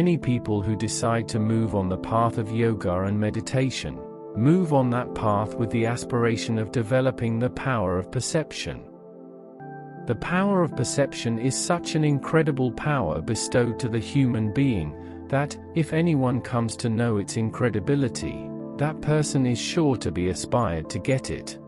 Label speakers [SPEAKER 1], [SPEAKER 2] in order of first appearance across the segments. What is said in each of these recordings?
[SPEAKER 1] many people who decide to move on the path of yoga and meditation move on that path with the aspiration of developing the power of perception. The power of perception is such an incredible power bestowed to the human being that, if anyone comes to know its incredibility, that person is sure to be inspired to get it.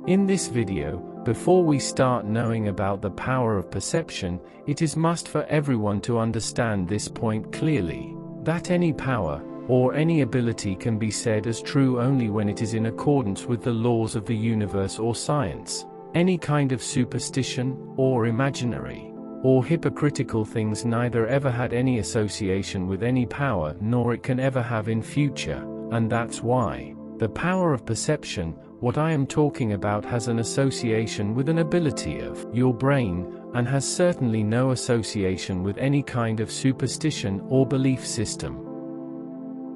[SPEAKER 1] In this video, before we start knowing about the power of perception, it is must for everyone to understand this point clearly, that any power, or any ability can be said as true only when it is in accordance with the laws of the universe or science. Any kind of superstition, or imaginary, or hypocritical things neither ever had any association with any power nor it can ever have in future, and that's why the power of perception, what I am talking about, has an association with an ability of your brain, and has certainly no association with any kind of superstition or belief system.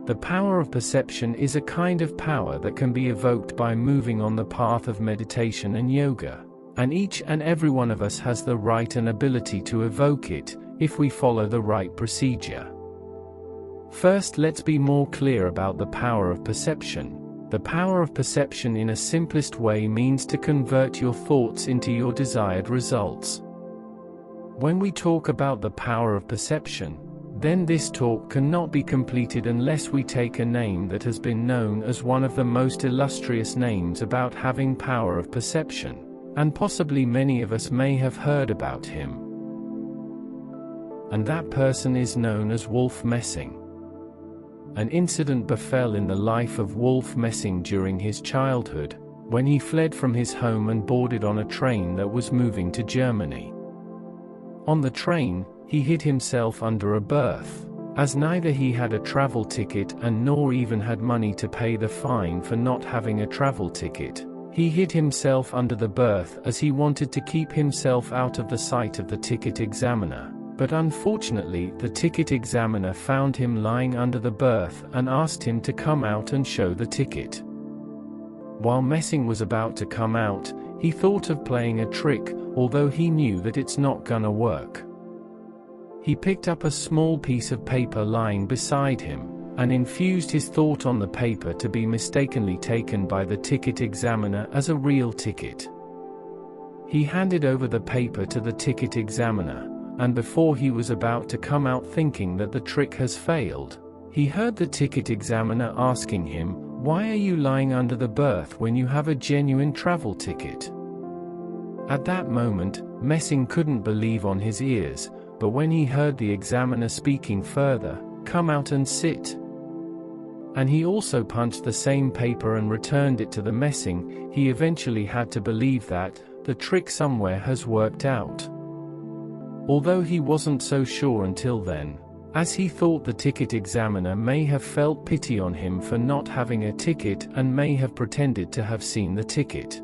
[SPEAKER 1] The power of perception is a kind of power that can be evoked by moving on the path of meditation and yoga, and each and every one of us has the right and ability to evoke it, if we follow the right procedure. First, let's be more clear about the power of perception. The power of perception in a simplest way means to convert your thoughts into your desired results. When we talk about the power of perception, then this talk cannot be completed unless we take a name that has been known as one of the most illustrious names about having power of perception, and possibly many of us may have heard about him. And that person is known as Wolf Messing. An incident befell in the life of Wolf Messing during his childhood, when he fled from his home and boarded on a train that was moving to Germany. On the train, he hid himself under a berth, as neither he had a travel ticket and nor even had money to pay the fine for not having a travel ticket. He hid himself under the berth as he wanted to keep himself out of the sight of the ticket examiner. But unfortunately, the ticket examiner found him lying under the berth and asked him to come out and show the ticket. While Messing was about to come out, he thought of playing a trick, although he knew that it's not gonna work. He picked up a small piece of paper lying beside him, and infused his thought on the paper to be mistakenly taken by the ticket examiner as a real ticket. He handed over the paper to the ticket examiner, and before he was about to come out thinking that the trick has failed, he heard the ticket examiner asking him, "Why are you lying under the berth when you have a genuine travel ticket?" At that moment, Messing couldn't believe on his ears, but when he heard the examiner speaking further, "Come out and sit," and he also punched the same paper and returned it to the Messing, he eventually had to believe that the trick somewhere has worked out. Although he wasn't so sure until then, as he thought the ticket examiner may have felt pity on him for not having a ticket and may have pretended to have seen the ticket.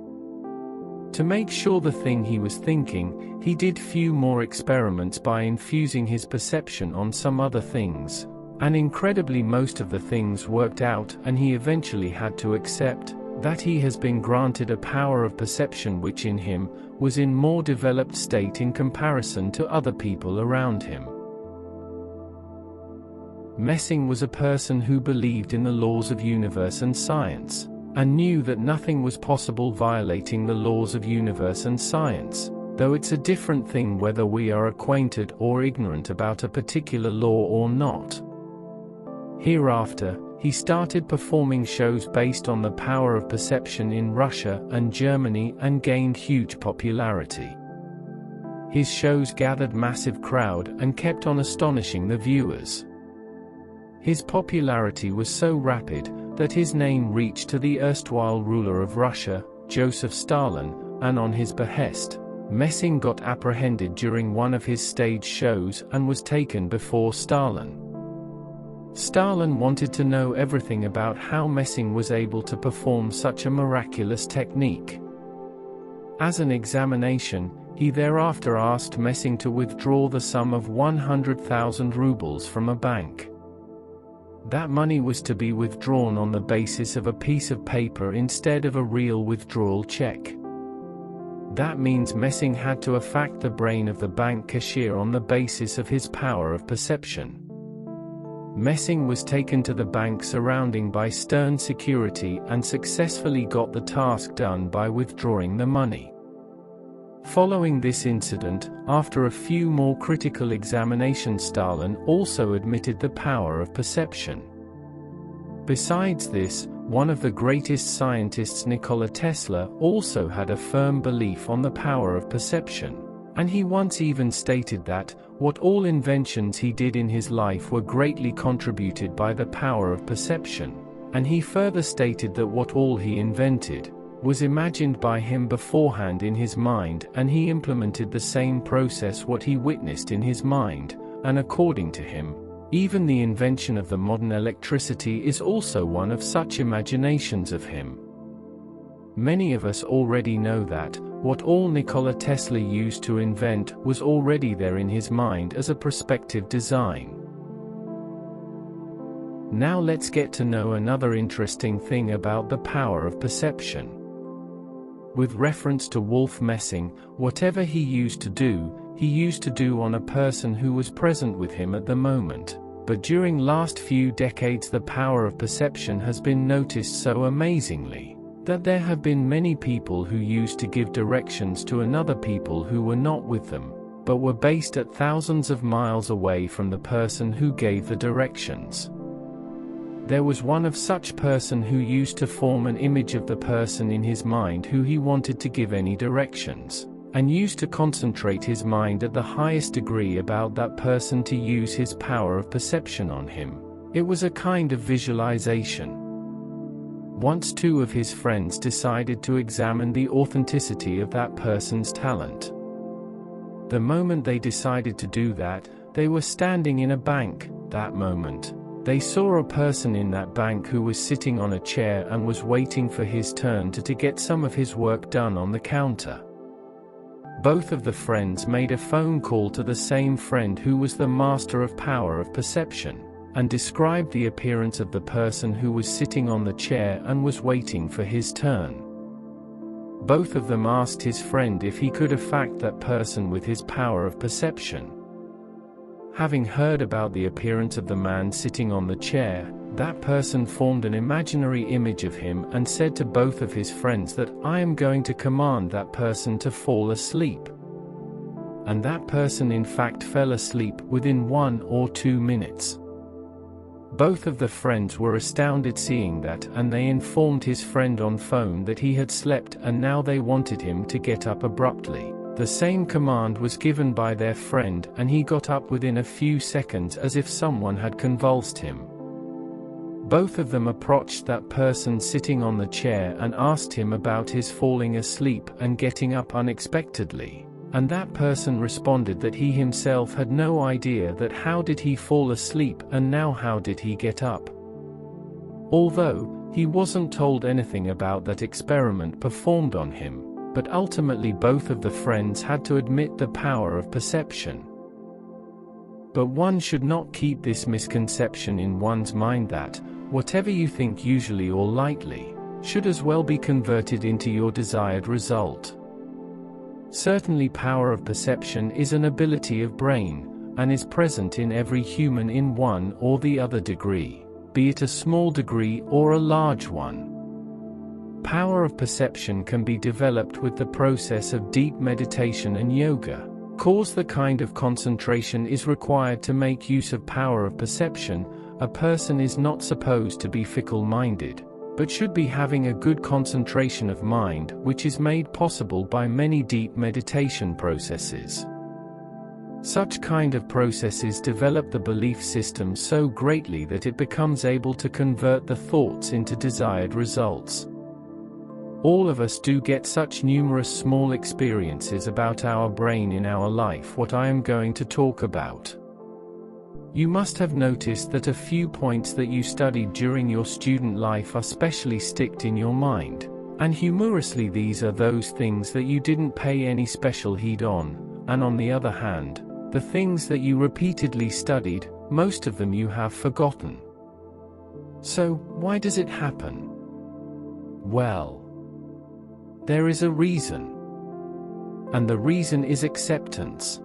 [SPEAKER 1] To make sure the thing he was thinking, he did few more experiments by infusing his perception on some other things, and incredibly most of the things worked out, and he eventually had to accept that he has been granted a power of perception which in him was in more developed state in comparison to other people around him. Messing was a person who believed in the laws of universe and science, and knew that nothing was possible violating the laws of universe and science, though it's a different thing whether we are acquainted or ignorant about a particular law or not. Hereafter, he started performing shows based on the power of perception in Russia and Germany and gained huge popularity. His shows gathered massive crowd and kept on astonishing the viewers. His popularity was so rapid that his name reached to the erstwhile ruler of Russia, Joseph Stalin, and on his behest, Messing got apprehended during one of his stage shows and was taken before Stalin. Stalin wanted to know everything about how Messing was able to perform such a miraculous technique. As an examination, he thereafter asked Messing to withdraw the sum of 100,000 rubles from a bank. That money was to be withdrawn on the basis of a piece of paper instead of a real withdrawal check. That means Messing had to affect the brain of the bank cashier on the basis of his power of perception. Messing was taken to the bank surrounding by stern security and successfully got the task done by withdrawing the money. Following this incident, after a few more critical examinations, Stalin also admitted the power of perception. Besides this, one of the greatest scientists, Nikola Tesla, also had a firm belief on the power of perception, and he once even stated that, what all inventions he did in his life were greatly contributed by the power of perception, and he further stated that what all he invented was imagined by him beforehand in his mind, and he implemented the same process what he witnessed in his mind, and according to him, even the invention of the modern electricity is also one of such imaginations of him. Many of us already know that, what all Nikola Tesla used to invent was already there in his mind as a prospective design. Now let's get to know another interesting thing about the power of perception. With reference to Wolf Messing, whatever he used to do on a person who was present with him at the moment. But during last few decades the power of perception has been noticed so amazingly, that there have been many people who used to give directions to another people who were not with them, but were based at thousands of miles away from the person who gave the directions. There was one of such person who used to form an image of the person in his mind who he wanted to give any directions, and used to concentrate his mind at the highest degree about that person to use his power of perception on him. It was a kind of visualization. Once two of his friends decided to examine the authenticity of that person's talent. The moment they decided to do that, they were standing in a bank. That moment, they saw a person in that bank who was sitting on a chair and was waiting for his turn to get some of his work done on the counter. Both of the friends made a phone call to the same friend who was the master of power of perception, and described the appearance of the person who was sitting on the chair and was waiting for his turn. Both of them asked his friend if he could affect that person with his power of perception. Having heard about the appearance of the man sitting on the chair, that person formed an imaginary image of him and said to both of his friends that I am going to command that person to fall asleep. And that person in fact fell asleep within 1 or 2 minutes. Both of the friends were astounded seeing that, and they informed his friend on phone that he had slept and now they wanted him to get up abruptly. The same command was given by their friend and he got up within a few seconds as if someone had convulsed him. Both of them approached that person sitting on the chair and asked him about his falling asleep and getting up unexpectedly. And that person responded that he himself had no idea that how did he fall asleep and now how did he get up. Although, he wasn't told anything about that experiment performed on him, but ultimately both of the friends had to admit the power of perception. But one should not keep this misconception in one's mind that, whatever you think usually or lightly, should as well be converted into your desired result. Certainly power of perception is an ability of brain, and is present in every human in one or the other degree, be it a small degree or a large one. Power of perception can be developed with the process of deep meditation and yoga. Cause the kind of concentration is required to make use of power of perception. A person is not supposed to be fickle-minded, but should be having a good concentration of mind, which is made possible by many deep meditation processes. Such kind of processes develop the belief system so greatly that it becomes able to convert the thoughts into desired results. All of us do get such numerous small experiences about our brain in our life, what I am going to talk about. You must have noticed that a few points that you studied during your student life are specially sticked in your mind, and humorously these are those things that you didn't pay any special heed on, and on the other hand, the things that you repeatedly studied, most of them you have forgotten. So, why does it happen? Well, there is a reason. And the reason is acceptance.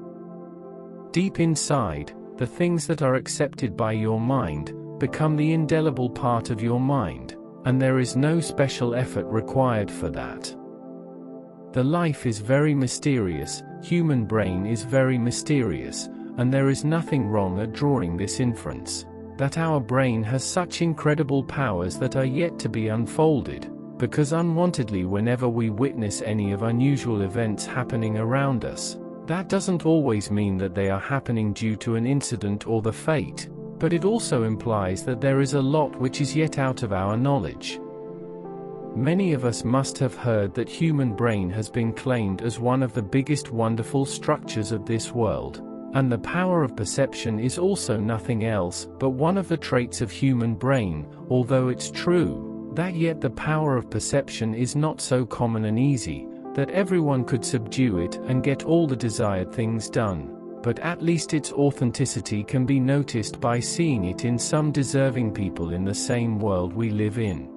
[SPEAKER 1] Deep inside, the things that are accepted by your mind, become the indelible part of your mind, and there is no special effort required for that. The life is very mysterious, human brain is very mysterious, and there is nothing wrong at drawing this inference, that our brain has such incredible powers that are yet to be unfolded, because unwantedly whenever we witness any of unusual events happening around us, that doesn't always mean that they are happening due to an incident or the fate, but it also implies that there is a lot which is yet out of our knowledge. Many of us must have heard that human brain has been claimed as one of the biggest wonderful structures of this world, and the power of perception is also nothing else but one of the traits of human brain, although it's true that yet the power of perception is not so common and easy, that everyone could subdue it and get all the desired things done, but at least its authenticity can be noticed by seeing it in some deserving people in the same world we live in.